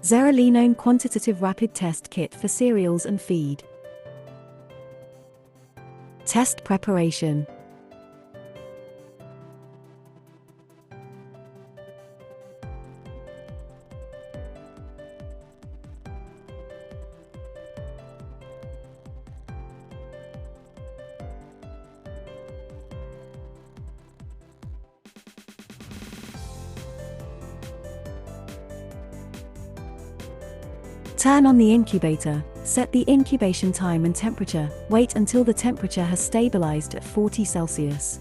Zearalenone Quantitative Rapid Test Kit for Cereals and Feed. Test preparation. Turn on the incubator, set the incubation time and temperature, wait until the temperature has stabilized at 40 Celsius.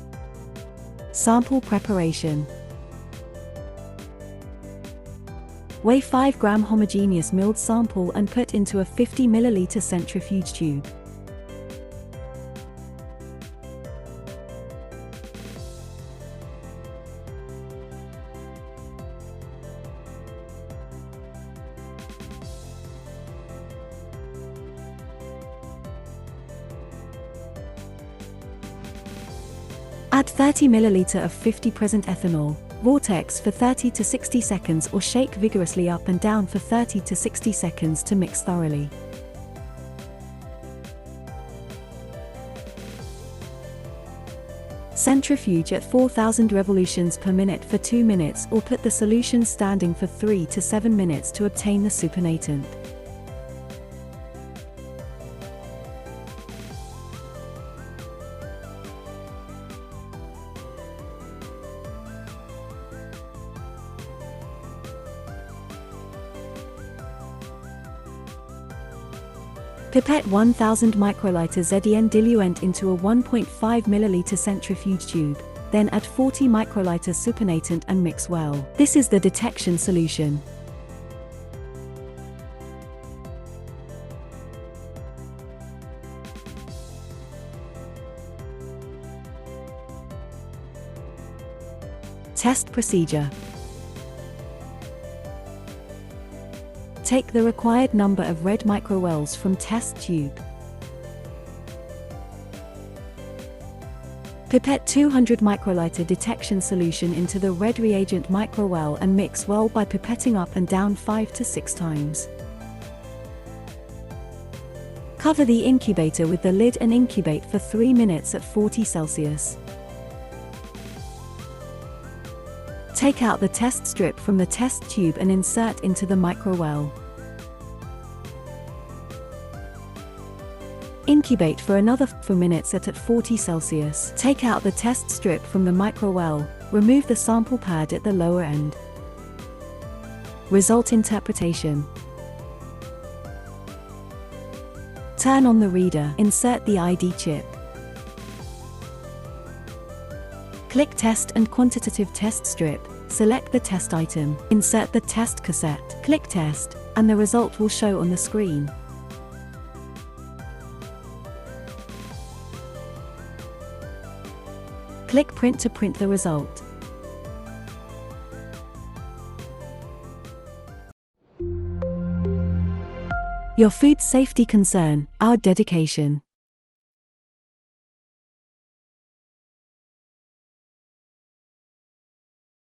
Sample preparation. Weigh 5 gram homogeneous milled sample and put into a 50 ml centrifuge tube. Add 30 ml of 50% ethanol, vortex for 30 to 60 seconds or shake vigorously up and down for 30 to 60 seconds to mix thoroughly. Centrifuge at 4,000 revolutions per minute for 2 minutes or put the solution standing for 3 to 7 minutes to obtain the supernatant. Pipette 1000 microliter ZEN diluent into a 1.5 ml centrifuge tube, then add 40 microliter supernatant and mix well. This is the detection solution. Test procedure. Take the required number of red microwells from test tube. Pipette 200 microliter detection solution into the red reagent microwell and mix well by pipetting up and down 5 to 6 times. Cover the incubator with the lid and incubate for 3 minutes at 40 Celsius. Take out the test strip from the test tube and insert into the microwell. Incubate for another 4 minutes at 40 Celsius. Take out the test strip from the microwell, remove the sample pad at the lower end. Result interpretation. Turn on the reader, insert the ID chip. Click Test and Quantitative Test Strip, select the test item, insert the test cassette, click Test, and the result will show on the screen. Click Print to print the result. Your food safety concern, our dedication.